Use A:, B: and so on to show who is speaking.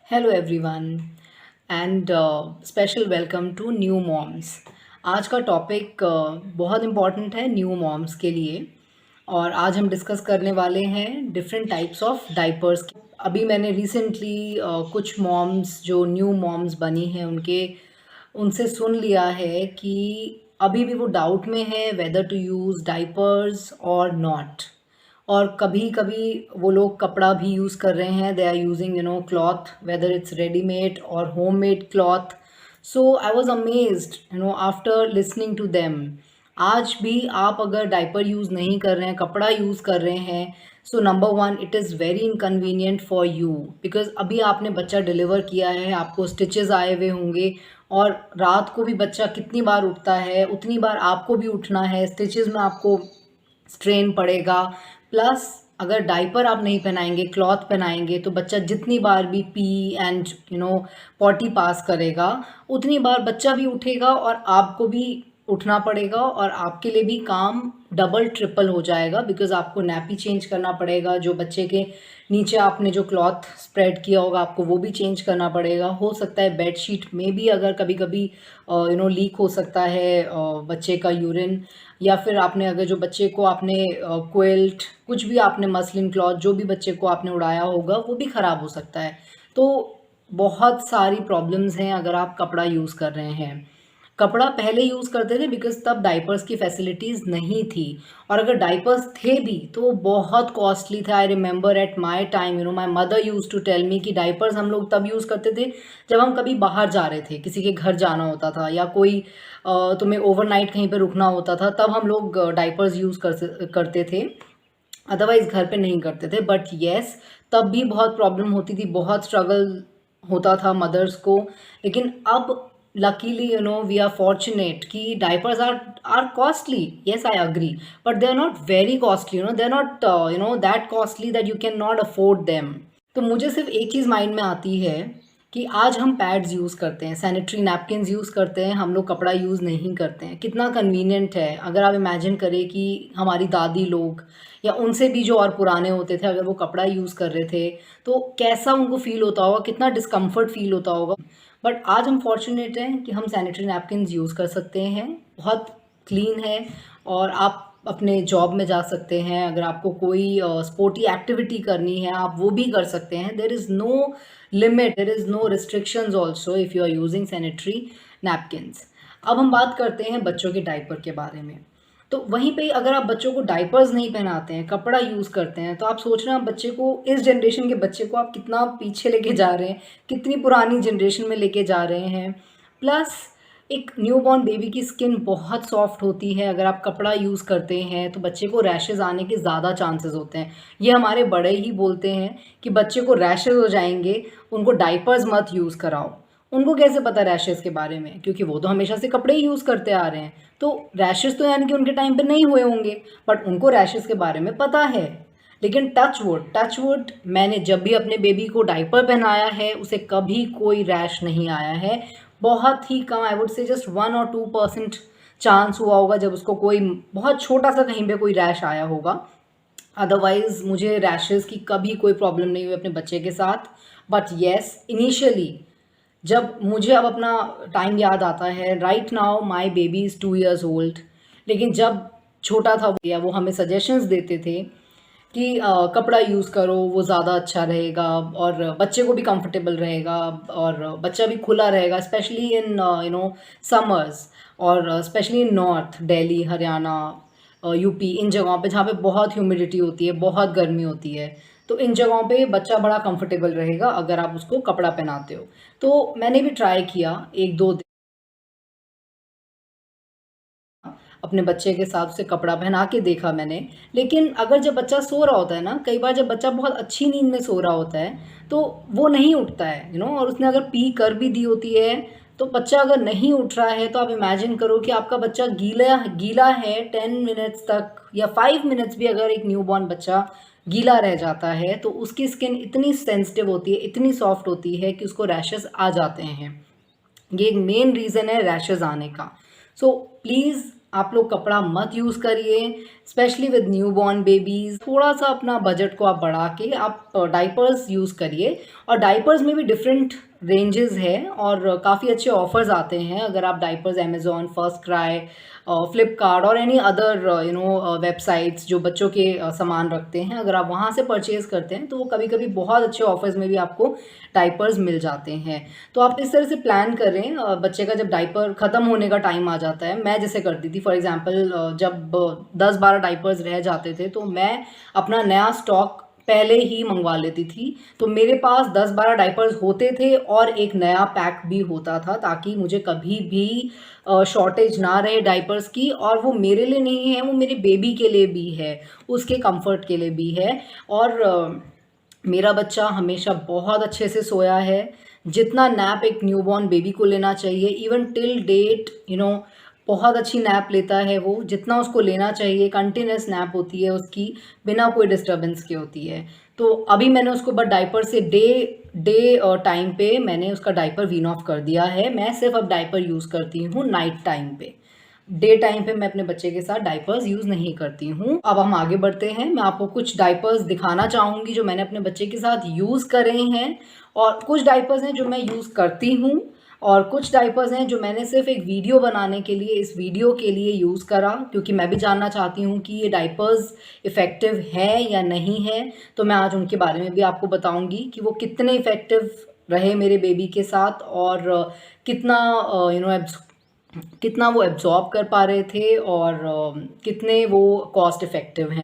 A: Hello everyone and special welcome to new moms. आज का topic बहुत इम्पॉर्टेंट है न्यू मॉम्स के लिए। और आज हम डिस्कस करने वाले हैं डिफरेंट टाइप्स ऑफ डाइपर्स। अभी मैंने रिसेंटली कुछ मॉम्स जो न्यू मॉम्स बनी हैं उनसे सुन लिया है कि अभी भी वो डाउट में है वेदर टू यूज़ डाइपर्स और नॉट। और कभी कभी वो लोग कपड़ा भी यूज़ कर रहे हैं, they are using cloth, whether it's readymade और home made cloth. So I was amazed after listening to them. आज भी आप अगर डाइपर यूज़ नहीं कर रहे हैं, कपड़ा यूज़ कर रहे हैं, so number one, it is very inconvenient for you. Because अभी आपने बच्चा डिलीवर किया है, आपको स्टिचेस आए हुए होंगे, और रात को भी बच्चा कितनी बार उठता है उतनी बार आपको भी उठना है, स्टिचेस में आपको स्ट्रेन पड़ेगा। प्लस अगर डाइपर आप नहीं पहनाएंगे, क्लॉथ पहनाएंगे, तो बच्चा जितनी बार भी पी एंड पॉटी पास करेगा उतनी बार बच्चा भी उठेगा और आपको भी उठना पड़ेगा, और आपके लिए भी काम डबल ट्रिपल हो जाएगा। बिकॉज आपको नैपी चेंज करना पड़ेगा, जो बच्चे के नीचे आपने जो क्लॉथ स्प्रेड किया होगा आपको वो भी चेंज करना पड़ेगा। हो सकता है बेडशीट में भी अगर कभी कभी लीक हो सकता है बच्चे का यूरिन, या फिर आपने अगर जो बच्चे को आपने क्विल्ट, कुछ भी आपने मसलिन क्लॉथ जो भी बच्चे को आपने उड़ाया होगा वो भी ख़राब हो सकता है। तो बहुत सारी प्रॉब्लम्स हैं अगर आप कपड़ा यूज़ कर रहे हैं। कपड़ा पहले यूज़ करते थे बिकॉज तब डाइपर्स की फैसिलिटीज़ नहीं थी, और अगर डाइपर्स थे भी तो वो बहुत कॉस्टली थे। I remember at my time, my mother use to tell me कि डाइपर्स हम लोग तब यूज़ करते थे जब हम कभी बाहर जा रहे थे, किसी के घर जाना होता था, या कोई तुम्हें ओवरनाइट कहीं पे रुकना होता था, तब हम लोग डाइपर्स यूज़ करते थे। अदरवाइज़ घर पे नहीं करते थे। बट येस, तब भी बहुत प्रॉब्लम होती थी, बहुत स्ट्रगल होता था मदर्स को। लेकिन अब लकीली वी आर फॉर्चुनेट कि diapers are costly, yes I agree, but they are not very costly, they are not that costly that you can not afford them. तो मुझे सिर्फ एक चीज़ माइंड में आती है कि आज हम पैड्स यूज़ करते हैं, सैनिटरी नैपकिन्स यूज़ करते हैं, हम लोग कपड़ा यूज़ नहीं करते हैं। कितना कन्वीनियंट है। अगर आप इमेजिन करें कि हमारी दादी लोग या उनसे भी जो और पुराने होते थे, अगर वो कपड़ा यूज़ कर रहे थे तो कैसा उनको फ़ील होता होगा, कितना डिस्कम्फर्ट फ़ील होता होगा। बट आज हम फॉर्चुनेट हैं कि हम सैनिटरी नैपकिन्स यूज़ कर सकते हैं, बहुत क्लीन है, और आप अपने जॉब में जा सकते हैं। अगर आपको कोई स्पोर्टी एक्टिविटी करनी है आप वो भी कर सकते हैं। There is no limit, there is no restrictions also if you are using sanitary napkins. अब हम बात करते हैं बच्चों के डाइपर के बारे में। तो वहीं पे अगर आप बच्चों को डाइपर्स नहीं पहनाते हैं, कपड़ा यूज़ करते हैं, तो आप सोच रहे हैं आप बच्चे को, इस जनरेशन के बच्चे को आप कितना पीछे लेके जा रहे हैं, कितनी पुरानी जनरेशन में लेके जा रहे हैं। प्लस एक न्यूबॉर्न बेबी की स्किन बहुत सॉफ्ट होती है, अगर आप कपड़ा यूज़ करते हैं तो बच्चे को रैशेज़ आने के ज़्यादा चांसेस होते हैं। ये हमारे बड़े ही बोलते हैं कि बच्चे को रैशेज़ हो जाएंगे, उनको डाइपर्स मत यूज़ कराओ। उनको कैसे पता रैशेज़ के बारे में, क्योंकि वो तो हमेशा से कपड़े ही यूज़ करते आ रहे हैं। तो रैशेज़ तो यानी कि उनके टाइम पे नहीं हुए होंगे, बट उनको रैशेज़ के बारे में पता है। लेकिन टच वुड, मैंने जब भी अपने बेबी को डाइपर पहनाया है उसे कभी कोई रैश नहीं आया है। बहुत ही कम, आई वुड से जस्ट 1 और 2% चांस हुआ होगा जब उसको कोई बहुत छोटा सा कहीं पे कोई रैश आया होगा। अदरवाइज़ मुझे रैशेज़ की कभी कोई प्रॉब्लम नहीं हुई अपने बच्चे के साथ। बट येस, इनिशियली जब मुझे अब अपना टाइम याद आता है, right now my baby is 2 years old, लेकिन जब छोटा था या वो हमें सजेशंस देते थे कि कपड़ा यूज़ करो वो ज़्यादा अच्छा रहेगा और बच्चे को भी कंफर्टेबल रहेगा और बच्चा भी खुला रहेगा, स्पेशली इन समर्स, और specially in north Delhi, Haryana, UP, इन जगहों पे जहाँ पे बहुत ह्यूमिडिटी होती है, बहुत गर्मी होती है। तो इन जगहों पे बच्चा बड़ा कंफर्टेबल रहेगा अगर आप उसको कपड़ा पहनाते हो। तो मैंने भी ट्राई किया 1-2 दिन अपने बच्चे के साथ उसे कपड़ा पहना के देखा मैंने। लेकिन अगर जब बच्चा सो रहा होता है ना, कई बार जब बच्चा बहुत अच्छी नींद में सो रहा होता है तो वो नहीं उठता है, और उसने अगर पी कर भी दी होती है तो बच्चा अगर नहीं उठ रहा है तो आप इमेजिन करो कि आपका बच्चा गीला गीला है 10 मिनट्स तक, या 5 मिनट्स भी अगर एक न्यूबॉर्न बच्चा गीला रह जाता है तो उसकी स्किन इतनी सेंसिटिव होती है, इतनी सॉफ्ट होती है कि उसको रैशेस आ जाते हैं। ये एक मेन रीज़न है रैशेज़ आने का। सो प्लीज़ आप लोग कपड़ा मत यूज़ करिए। Specially with newborn babies. थोड़ा सा अपना बजट को आप बढ़ा के आप डाइपर्स यूज़ करिए, और डाइपर्स में भी डिफरेंट रेंजेस है और काफ़ी अच्छे ऑफर्स आते हैं। अगर आप diapers Amazon, first cry, Flipkart और एनी अदर वेबसाइट्स जो बच्चों के सामान रखते हैं, अगर आप वहाँ से परचेज़ करते हैं तो वो कभी कभी बहुत अच्छे ऑफर्स में भी आपको डाइपर्स मिल जाते हैं। तो आप इस तरह से प्लान करें। बच्चे का जब डाइपर ख़त्म होने का टाइम आ जाता है, मैं जैसे करती थी फॉर एग्जांपल, जब 10-12 डाइपर्स रह जाते थे तो मैं अपना नया स्टॉक पहले ही मंगवा लेती थी। तो मेरे पास 10-12 डाइपर्स होते थे और एक नया पैक भी होता था, ताकि मुझे कभी भी शॉर्टेज ना रहे डाइपर्स की। और वो मेरे लिए नहीं है, वो मेरे बेबी के लिए भी है, उसके कंफर्ट के लिए भी है। और मेरा बच्चा हमेशा बहुत अच्छे से सोया है। जितना नैप एक न्यूबॉर्न बेबी को लेना चाहिए, इवन टिल डेट बहुत अच्छी नैप लेता है वो, जितना उसको लेना चाहिए। कंटिन्यूस नैप होती है उसकी, बिना कोई डिस्टर्बेंस के होती है। तो अभी मैंने उसको बस डाइपर से डे डे टाइम पे मैंने उसका डाइपर वीन ऑफ कर दिया है। मैं सिर्फ अब डाइपर यूज़ करती हूँ नाइट टाइम पे। डे टाइम पे मैं अपने बच्चे के साथ डाइपर्स यूज़ नहीं करती हूँ। अब हम आगे बढ़ते हैं। मैं आपको कुछ डाइपर्स दिखाना चाहूँगी जो मैंने अपने बच्चे के साथ यूज़ करे हैं, और कुछ डाइपर्स हैं जो मैं यूज़ करती हूँ, और कुछ डाइपर्स हैं जो मैंने सिर्फ एक वीडियो बनाने के लिए, इस वीडियो के लिए यूज़ करा, क्योंकि मैं भी जानना चाहती हूँ कि ये डाइपर्स इफ़ेक्टिव है या नहीं है। तो मैं आज उनके बारे में भी आपको बताऊँगी कि वो कितने इफ़ेक्टिव रहे मेरे बेबी के साथ, और कितना कितना वो एब्जॉर्ब कर पा रहे थे, और कितने वो कॉस्ट इफ़ेक्टिव हैं।